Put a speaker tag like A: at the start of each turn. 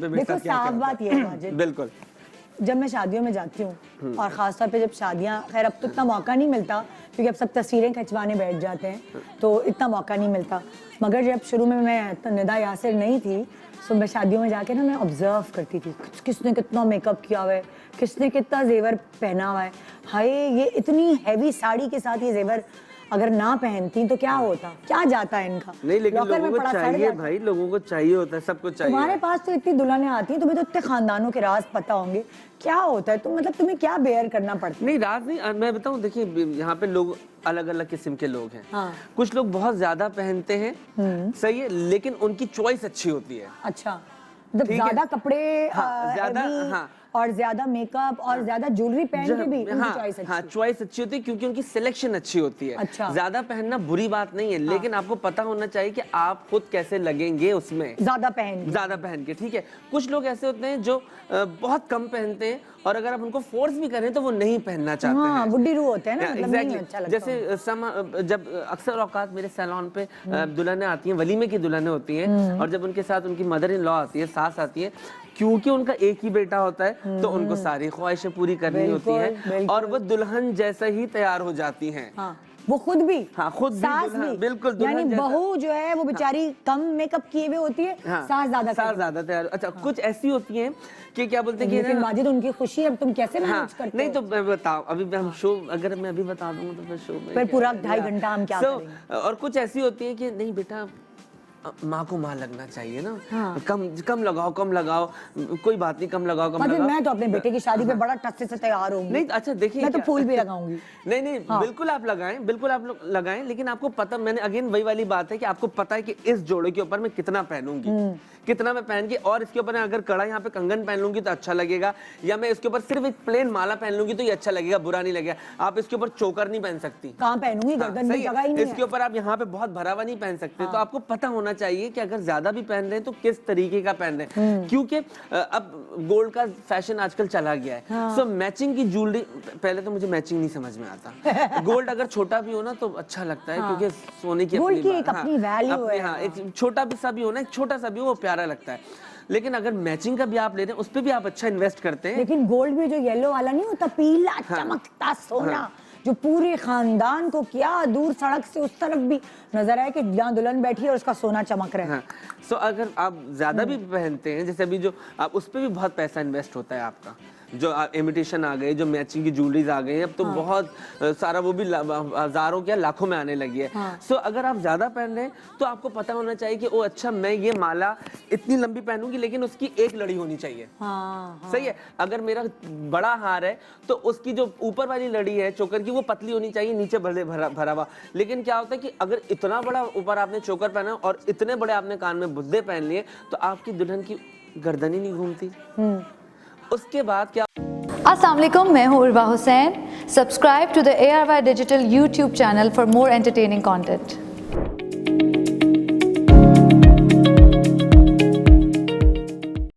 A: पे मेरे साथ क्या
B: साफ बात ये है माजिद,
A: बिल्कुल,
B: जब मैं शादियों में जाती हूँ और ख़ासतौर पे जब शादियाँ, खैर अब तो इतना मौका नहीं मिलता क्योंकि अब सब तस्वीरें खिंचवाने बैठ जाते हैं तो इतना मौका नहीं मिलता, मगर जब शुरू में मैं निदा यासिर नहीं थी तो मैं शादियों में जाके ना मैं ऑब्जर्व करती थी किसने कितना मेकअप किया हुआ है, किसने कितना जेवर पहना हुआ है, हाय ये इतनी हैवी साड़ी के साथ ये जेवर अगर ना पहनती तो क्या होता, क्या जाता है इनका।
A: नहीं लेकिन
B: लॉकर
A: लोगों
B: में
A: को
B: पड़ा सड़
A: चाहिए
B: जाता है।
A: भाई, लोगों को चाहिए होता है, सबको चाहिए।
B: तुम्हारे पास तो इतनी दुल्हनें आती हैं, तुम्हें तो इतने खानदानों के राज पता होंगे, क्या होता है तुम मतलब तुम्हें क्या बेयर करना पड़ता है?
A: नहीं राज नहीं, मैं बताऊं, देखिए यहाँ पे लोग अलग अलग किस्म के लोग हैं।
B: हाँ।
A: कुछ लोग बहुत ज्यादा पहनते हैं, सही है, लेकिन उनकी चॉइस अच्छी होती है।
B: अच्छा, मतलब
A: ठीक है।
B: ज्यादा कपड़े
A: हाँ, ज्यादा,
B: heavy
A: हाँ।
B: और ज्यादा मेकअप और ज्यादा ज्वेलरी पहन के भी उनकी
A: हाँ,
B: चॉइस अच्छी
A: हाँ, चॉइस अच्छी होती है क्योंकि उनकी सिलेक्शन अच्छी होती है।
B: अच्छा।
A: ज्यादा पहनना बुरी बात नहीं है, लेकिन आपको पता होना चाहिए कि आप खुद कैसे लगेंगे उसमें,
B: ज्यादा पहन के,
A: ठीक है। कुछ लोग ऐसे होते हैं जो बहुत कम पहनते हैं और अगर आप उनको फोर्स भी करें तो वो नहीं पहनना चाहते हैं।
B: बुड्ढी रूह होते हैं ना, मतलब नहीं
A: Exactly.
B: अच्छा लगता
A: जैसे जब अक्सर औकात मेरे सैलून पे दुल्हनें आती हैं, वलीमे की दुल्हनें होती हैं, और जब उनके साथ उनकी मदर इन लॉ आती है, सास आती है, क्योंकि उनका एक ही बेटा होता है तो उनको सारी ख्वाहिशें पूरी करनी होती हैं और वो दुल्हन जैसा ही तैयार हो जाती हैं।
B: हाँ, वो खुद भी,
A: हाँ, खुद भी
B: सास
A: दुल्हन,
B: भी,
A: बिल्कुल
B: यानी
A: दुल्हन जैसा।
B: बहू जो है वो बेचारी कम मेकअप किए हुए होती है,
A: हाँ,
B: सास ज्यादा
A: तैयार। अच्छा, कुछ ऐसी होती हैं कि क्या बोलते हैं कि
B: लेकिन माजिद उनकी खुशी है, अब तुम कैसे मैनेज करते
A: नहीं
B: हो?
A: तो मैं बताऊं, अभी हम शो, अगर मैं अभी बता दूंगा तो फिर शो में
B: फिर पूरा 2.5 घंटा हम क्या करेंगे?
A: और कुछ ऐसी होती है कि नहीं बेटा, माँ को माँ लगना चाहिए ना।
B: हाँ।
A: कम लगाओ, कोई बात नहीं, कम लगाओ।
B: मैं तो अपने बेटे की शादी पे बड़ा टस्से से तैयार होंगी।
A: नहीं, अच्छा देखिए,
B: मैं तो फूल भी लगाऊंगी।
A: नहीं, बिल्कुल आप लगाएं, लेकिन आपको पता, मैंने अगेन वही वाली बात है कि आपको पता है कि इस जोड़े के ऊपर मैं कितना पहनूंगी, कितना मैं पहन के, और इसके ऊपर अगर कड़ा यहाँ पे कंगन पहन लूंगी तो अच्छा लगेगा, या मैं इसके ऊपर सिर्फ एक प्लेन माला पहन लूंगी तो ये अच्छा लगेगा, बुरा नहीं लगेगा। आप इसके ऊपर चोकर नहीं पहन सकती।
B: कहाँ पहनूंगी, गर्दन में जगह ही नहीं है।
A: इसके ऊपर आप यहाँ पे बहुत भरा हुआ नहीं पहन सकते। तो आपको पता होना चाहिए कि अगर ज्यादा भी पहन रहे हैं तो किस तरीके का पहन रहे हैं, क्योंकि अब गोल्ड का फैशन आजकल चला गया है। सो मैचिंग की ज्वेलरी, पहले तो मुझे मैचिंग नहीं समझ में आता। गोल्ड अगर छोटा भी हो ना तो अच्छा लगता है, क्योंकि सोने की
B: अपनी वैल्यू है।
A: हाँ, एक छोटा भी सा भी हो ना, एक छोटा सा भी हो, वो प्यारा लगता है। लेकिन अगर मैचिंग का भी आप ले रहे हैं, उस पर भी आप अच्छा इन्वेस्ट करते हैं।
B: लेकिन गोल्ड भी जो येलो वाला नहीं होता, पीला चमकता सोना, जो पूरे खानदान को क्या दूर सड़क से उस तरफ भी नजर आए कि यहाँ दुल्हन बैठी है और उसका सोना चमक रहा है।
A: सो अगर आप ज्यादा भी पहनते हैं, जैसे अभी जो आप, उस पर भी बहुत पैसा इन्वेस्ट होता है आपका, जो इमिटेशन आ गए, जो मैचिंग की ज्वेलरीज आ गई, अब तो बहुत सारा, वो भी हजारों क्या लाखों में आने लगी है। सो अगर आप ज्यादा पहन रहे हैं तो आपको पता होना चाहिए कि ओ अच्छा, मैं ये माला इतनी लंबी पहनूंगी लेकिन उसकी एक लड़ी होनी चाहिए। सही है। अगर मेरा बड़ा हार है तो उसकी जो ऊपर वाली लड़ी है चोकर की, वो पतली होनी चाहिए, नीचे भरा हुआ। लेकिन क्या होता है कि अगर इतना बड़ा ऊपर आपने चोकर पहना और इतने बड़े आपने कान में बुद्दे पहन लिए तो आपकी दुल्हन की गर्दन ही नहीं घूमती। उसके बाद क्या?
C: अस्सलाम वालेकुम, मैं हूँ Urwa Hussain. Subscribe to the ARY digital YouTube channel for more entertaining content.